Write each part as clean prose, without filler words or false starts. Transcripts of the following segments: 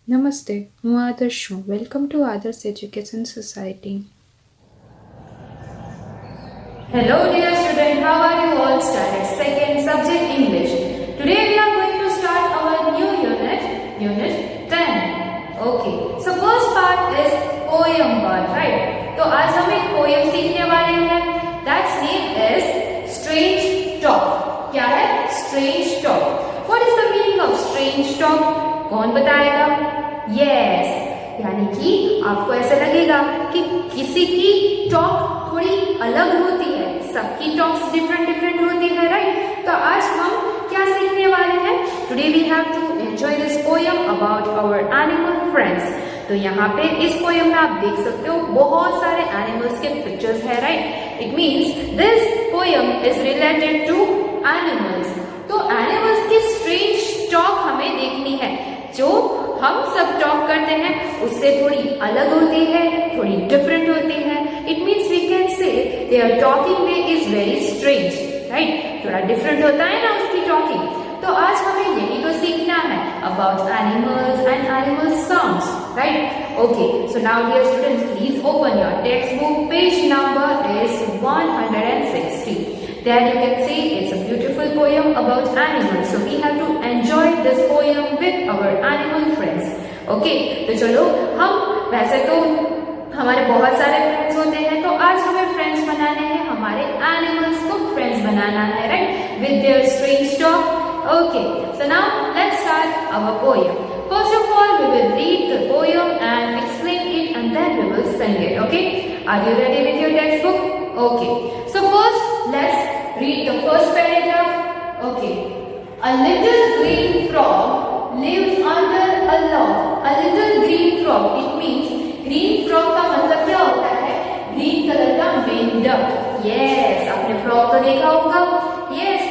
નમસ્તે, હું આદર્શ છું. વેલકમ ટુ આદર્શ education society. Hello dear student, how are you all? Started second subject English. Today we are going to start our new unit 10. Okay, so first part is poem part, right? तो आज हम एक poem सीखने वाले हैं. That's name is Strange Talk. क्या है? Strange Talk. What is the meaning of strange talk? कौन बताएगा? Yes, यानी कि आपको ऐसा लगेगा कि किसी की टॉक थोड़ी अलग होती है, सबकी टॉक्स डिफरेंट होती है, राइट? तो आज हम क्या सीखने वाले हैं? Today we have to enjoy this poem about our animal friends. तो यहाँ पे इस पोएम में आप देख सकते हो बहुत सारे एनिमल्स के पिक्चर्स है, right? It means this poem is related to animals. तो एनिमल्स की स्ट्रेंज टॉक हमें देखनी है. जो हम सब टॉक करते हैं उससे थोड़ी अलग होती है, थोड़ी डिफरेंट होती है. It means we can say their talking way is very strange, right? थोड़ा डिफरेंट होता है ना उसकी टॉकिंग. तो आज हमें यही तो सीखना है about animals and animal sounds, right? Okay, so now dear students, please open your text book. Page number is 160. There you can see it's a beautiful poem about animals. So we have to enjoy this poem with our animal friends. Okay, तो चलो हम वैसे तो हमारे बहुत सारे friends होते हैं, तो आज हमें फ्रेंड्स बनाने हैं, हमारे एनिमल्स को फ्रेंड्स बनाना है, right? With their strange talk. Okay, so now let's start our poem. First of all, we will read the poem and explain it, and then we will sing it. Okay, are you ready with your textbook? Okay, so first let's read the first paragraph. Okay, a little green frog lived under a log. A little green frog, it means green frog का मतलब क्या होता है? Green colour का मेंढक. Yes, आपने frog तो देखा होगा. Yes,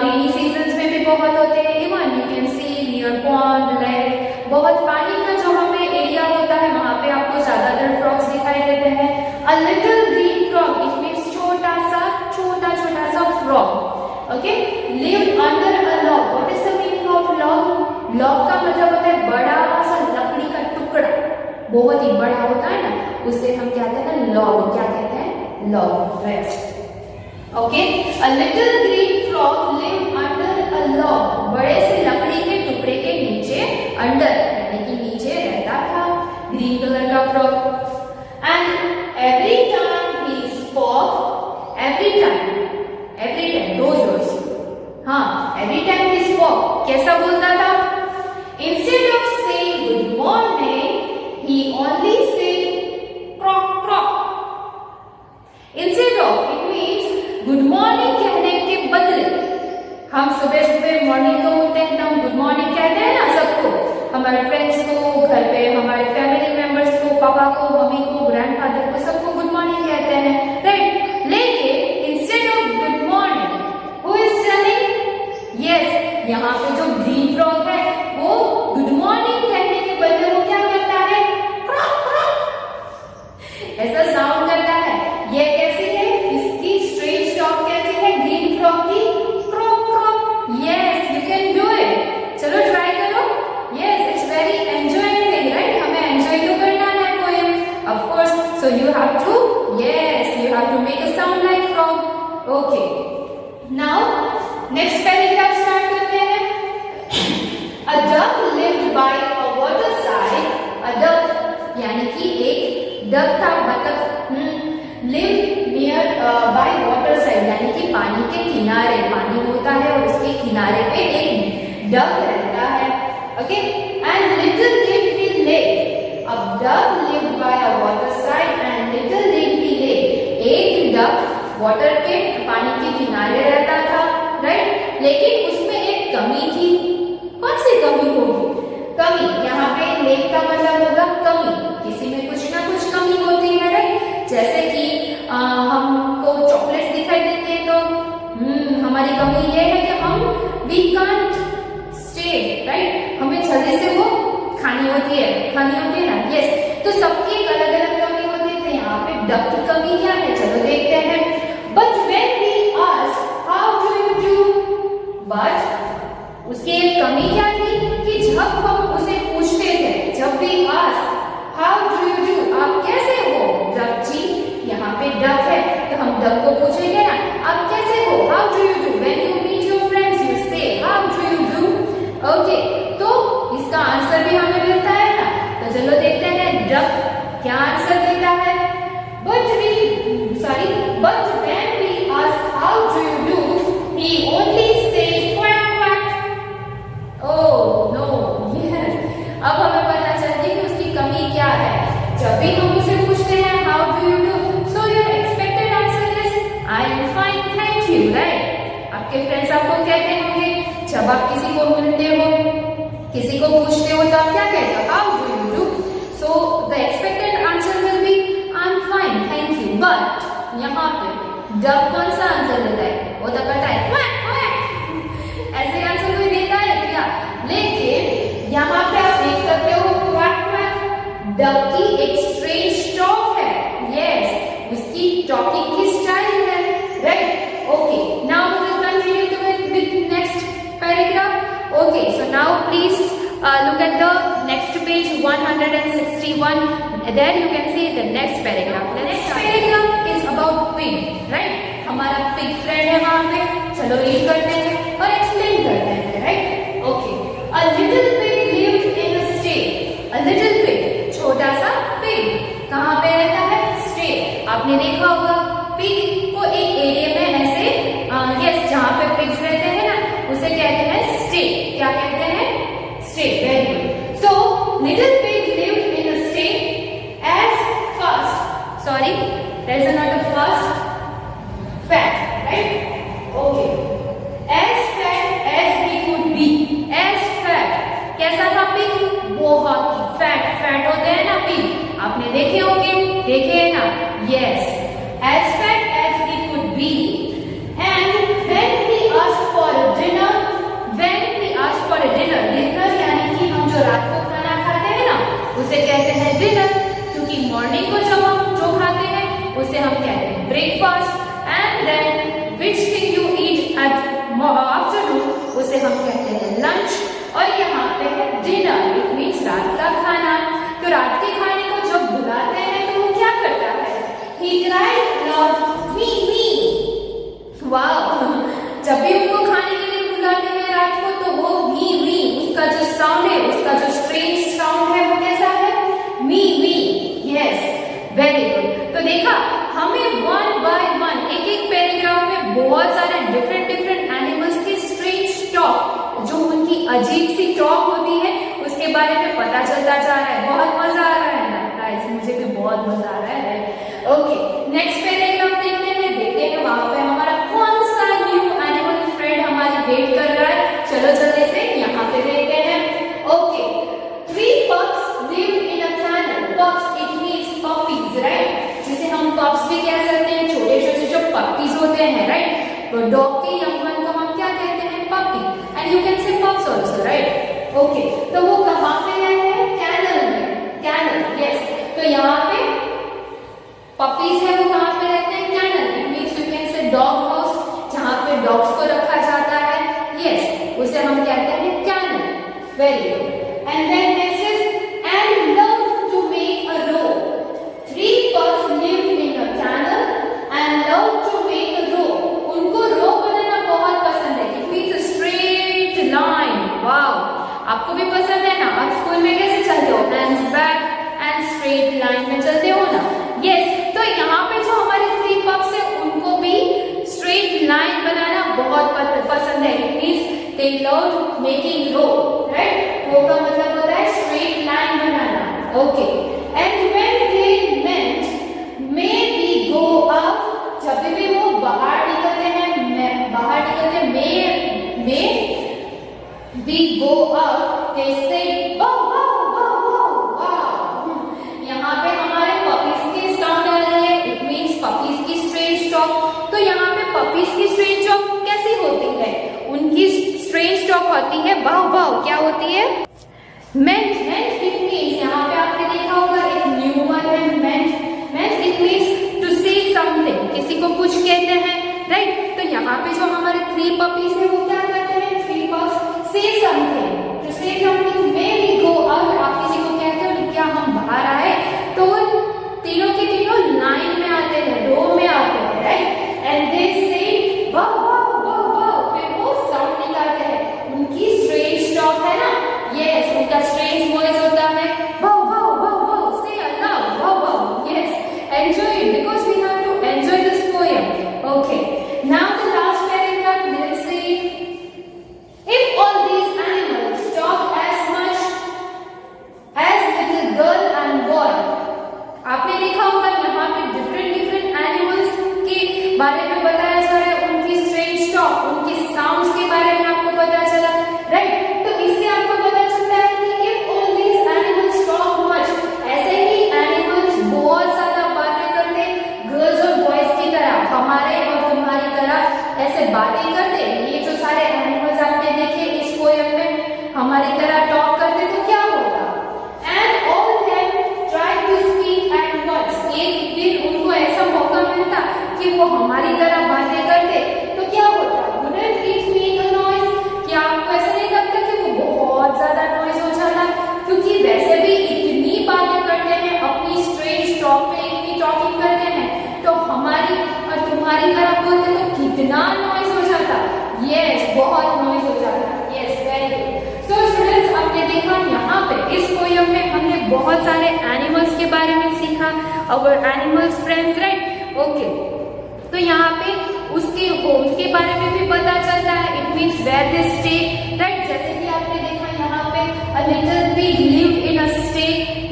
रेनी सीजन्स में भी बहुत होते हैं. Even you can see near pond, lake, बहुत पानी का जो हमें एरिया होता है वहां पे आपको ज्यादातर फ्रॉग्स दिखाई देते हैं. A little green frog, it means छोटा सा frog. Okay, lived under a log. What is the meaning of log? Log का मतलब होता है बड़ा सा लकड़ी का टुकड़ा, बहुत ही बड़ा होता है ना, उससे हम क्या कहते हैं? log. क्या कहते हैं? log. Right. Okay, a little green frog lived under a log. बड़े से लकड़ी के टुकड़े के नीचे, अंडर यानी कि नीचे रहता था ग्रीन कलर का frog. And every time he spoke, every time those words, हाँ, every time he spoke, कैसा बोलता था? Instead of saying good morning, he only said croak croak. Instead of, it means good morning कहने के बदले, हम सुबह मॉर्निंग को उठते हैं तो हम गुड मॉर्निंग कहते हैं ना सबको, हमारे फ्रेंड्स को, घर पे हमारे फैमिली मेंबर्स को, पापा को, मम्मी को, ग्रैंडफादर को, सबको गुड मॉर्निंग कहते हैं, राइट? लेकिन instead of good morning, who is telling? Yes, यहाँ पे जो ग्रीन फ्रॉग है वो गुड मॉर्निंग कहने के बदले वो क्या करता है? क्रॉक क्रॉक ऐसा साउंड करता है. ये कैसी है? इसकी स्ट्रेंज टॉक कैसी है ग्रीन फ्रॉग की? Croak croak. Yes, you can do it. चलो ट्राई करो. Yes, it's very enjoying thing, right? हमें एंजॉय तो करना है poem, of course. So you have to, yes, you have to make a sound like frog. Okay, now next paragraph start करते हैं. A duck lived by a waterside. A duck यानी कि एक duck था, बतख. Lived near by waterside यानी कि पानी के किनारे, पानी होता है और उसके किनारे पे एक डक रहता है. Okay, and little did he live. A duck lived by a waterside and little did he live. एक डक वाटर के, पानी के किनारे रहता था, राइट? लेकिन उसमें एक कमी थी. कौन सी कमी होगी? कमी, यहाँ पे लेक का मतलब होगा कमी. किसी में कुछ ना कुछ कमी होती है, राइट? जैसे कि हमको चॉकलेट्स दिखाई देते हैं तो हमारी कमी ये है कि हम वी कांट स्टे, राइट? हमें जल्दी से वो खानी होती है ना. यस, तो सबकी अलग अलग कमी होती है. यहाँ पे डक की कमी क्या है? चलो देखते हैं. But when we ask how do you do, but उसकी एक कमी क्या थी कि जब हम उसे पूछते थे क्या आंसर देता है? But when we ask how do you do, he only says quack quack. Oh no, yes. अब हमें पता चलती है कि उसकी कमी क्या है। जब भी हम उसे पूछते हैं how do you do, so your expected answer is I am fine, thank you, right? आपके फ्रेंड्स आपको कहते होंगे जब आप किसी को मिलते हो, किसी को पूछते हो तो आप क्या कहते हो? How do you do? So the expected answer will be I'm fine, thank you. But यहाँ पे डब कौन सा आंसर देता है? वो तो कहता है quack quack. ऐसे आंसर कोई देता है क्या? लेकिन यहाँ पे आप देख सकते हो quack quack डब की एक स्ट्रेंज टॉक है। यस, उसकी टॉकिंग की स्टाइल है, right? Okay, now we will continue with next paragraph. Okay, so now please look at the next page 161. There you can see the next paragraph. The next paragraph is about pig, right? हमारा pig friend है वहाँ पे। चलो read करते हैं और explain करते हैं, right? Okay, a little pig lived in a stable. A little pig, छोटा सा pig, कहाँ पे रहता है? स्टे। आपने देखा होगा pig को एक एरिया में ऐसे यस जहाँ पे pigs रहते हैं ना, उसे कहते हैं स्टे। क्या कहते हैं? Stay. Very good. So little pig lived in a stable as fast. Sorry, there is not a fast. Fat, right? Okay. As fat as he could be. As fat. कैसा था pig? बहुत ही fat होते हैं ना pig, आपने देखे होंगे, देखे हैं ना? Yes. As fat as he could be. And when he asked for dinner, dinner यानी कि हम जो रात को खाना खाते हैं ना, उसे कहते हैं डिनर, क्योंकि मॉर्निंग को जब हम जो खाते हैं उसे हम कहते हैं breakfast. And then which thing you eat at afternoon, उसे हम कहते हैं लंच। और यहाँ पे है डिनर, इट मीन्स रात का खाना। तो रात के खाने को जब बुलाते हैं तो वो क्या करता है? He cried loud, me, me. वाह, जब भी उनको खाने के लिए बुलाते हैं रात को तो वो मी, उसका जो साउंड है, उसका जो स्ट्रेंज साउंड है वो कैसा है? मी। Yes, very good. तो देखा, हमें वन बाय वन एक एक पैराग्राफ में बहुत सारे डिफरेंट एनिमल्स की स्ट्रेंज टॉक, जो उनकी अजीब सी टॉक होती है, उसके बारे में पता चलता जा रहा है। बहुत मजा आ रहा है ना गाइस? मुझे भी बहुत मजा आ रहा है। ओके, नेक्स्ट पैराग्राफ देखते हैं वहां पे हमारा कौन सा न्यू एनिमल फ्रेंड हमारी वेट कर रहा है। चलो जल्दी से यहाँ पे देखते हैं। Okay, 3 pups lived in a kennel. Pups it means puppies, right? जिसे हम pups भी कह सकते हैं, छोटे जो puppies होते हैं, राइट? तो डॉग के यंग वन को हम क्या कहते हैं? Puppy. And you can say pups also, right? Okay, तो वो कहाँ पे रहते हैं? कैनल में। Kennel, yes. तो यहाँ पे पपीज है, वो कहाँ पे रहते हैं? Kennel. It means you can say dog house, जहाँ पे डॉग्स को रखा जाता है, यस, उसे हम कहते हैं kennel. Very good. And then next is and love to make a row. 3 pups lived in a kennel and love to make a row. उनको रो बनाना बहुत पसंद है। It means straight line. Wow, आपको भी पसंद है ना? आप स्कूल में कैसे चलते हो? Hands back and straight line में चलते हो ना? यस। तो यहाँ पे जो हमारे 3 pups है उनको भी स्ट्रेट लाइन बनाना बहुत पसंद है। It means they love making row, right? Row का मतलब होता है स्ट्रेट लाइन बनाना। Okay, and when they meant may we go up, जब भी वो बाहर निकलते हैं, मे वी गो अप, दे से वाओ वाओ वाओ वाओ। यहाँ पे हमारे पपीज की साउंड आ रही है। इट मीन्स पपीज की स्ट्रेंज टॉक। तो यहाँ पे पपीज की स्ट्रेंज टॉक कैसी होती है? उनकी स्ट्रेंज टॉक होती है वाओ वाओ। क्या होती है? मेंट। इट मीन्स, यहाँ पे आपने देखा होगा एक न्यू वन है meant. It means to say something, किसी को कुछ कहते हैं, राइट? तो यहाँ पे जो हमारे 3 पपीज है वो क्या करते हैं? 3 pups say something, to say something, may we go out. आप किसी को कहते हो क्या हम बाहर आए, तो वो तीनों के तीनों लाइन में आते हैं, रो में आते हैं, राइट? एंड दे से वाओ वाओ वाओ वाओ, फिर वो साउंड निकालते हैं। उनकी स्ट्रेंज टॉक है ना? यस, उनका स्ट्रेंज वॉइस होता है वाओ वाओ वाओ वाओ, से अलाउड वाओ ना नॉइज हो जाता, यस बहुत नॉइज हो जाता, yes very good. So students आपने देखा यहाँ पे इस पोयम में हमने बहुत सारे एनिमल्स के बारे में सीखा, अवर एनिमल्स फ्रेंड्स, राइट, ओके। तो यहाँ पे उसके होम्स के बारे में भी पता चलता है, it means where they stay, right, जैसे कि आपने देखा यहाँ पे a little pig lived in a stay,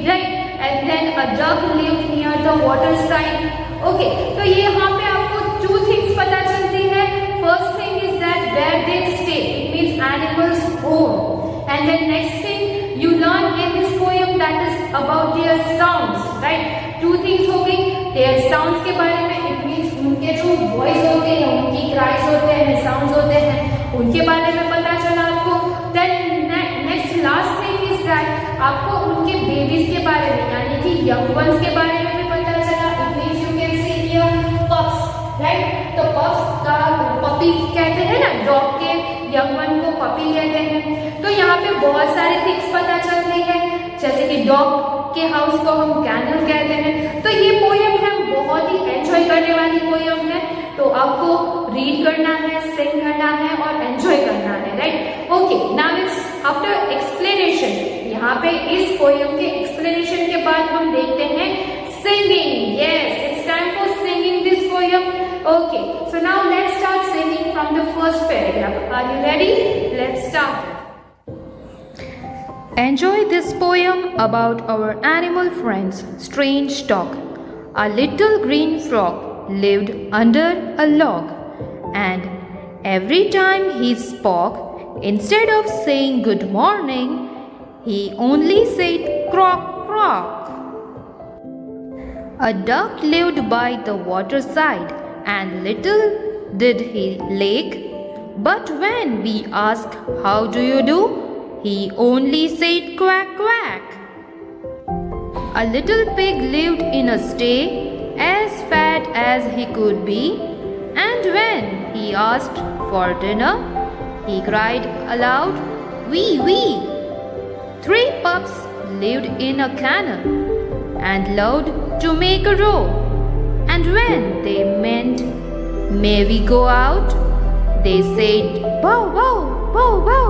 right, and then a duck lived near the water side, okay. तो ये यहाँ पे आपको टू थिंग्स पता चलती है, first thing is that where they stay, it means animals home, and then next thing you learn in this poem that is about their sounds, right, two things हो गई, देयर साउंड्स के बारे में, it means उनके जो voice होते हैं, उनकी क्राइज होते हैं, साउंड्स होते हैं, उनके बारे में पता चला आपको। Then next last thing is that आपको उनके बेबीज के बारे में यानी कि यंग वंस के बारे में भी पता चला, it means you can see here pups, right, तो पप्स का पपी कहते हैं ना, डॉग के यंग वन को पपी कहते हैं। तो यहाँ पे बहुत सारे थिंग्स पता चलती है, जैसे कि डॉग के हाउस को हम कैनल कहते हैं। तो ये पोयम है बहुत ही एंजॉय करने वाली पोयम है, तो आपको रीड करना है, सिंग करना है और एंजॉय करना है, right, okay. Now it's after explanation, यहाँ पे इस पोयम के एक्सप्लेनेशन के बाद हम देखते हैं singing, yes it's time for singing this poem, okay. So now let's start singing from the first paragraph, are you ready, let's start. Enjoy this poem about our animal friends, Strange Dog. A little green frog lived under a log, and every time he spoke, instead of saying good morning, he only said croak, croak. A duck lived by the waterside, and little did he lake, but when we asked, how do you do? He only said quack, quack. A little pig lived in a stay, as fat as he could be, and when he asked for dinner, he cried aloud, wee, wee. 3 pups lived in a kennel, and loved to make a row, and when they meant, may we go out, they said, bow, bow, bow, bow.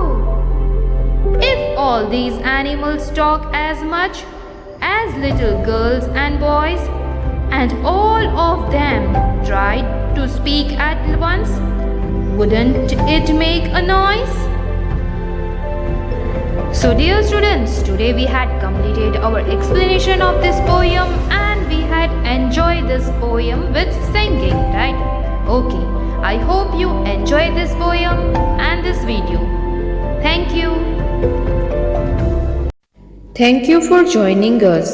If all these animals talk as much as little girls and boys, and all of them tried to speak at once, wouldn't it make a noise? So dear students, today we had completed our explanation of this poem and we had enjoyed this poem with singing, right? Okay, I hope you enjoyed this poem and this video. Thank you. Thank you for joining us.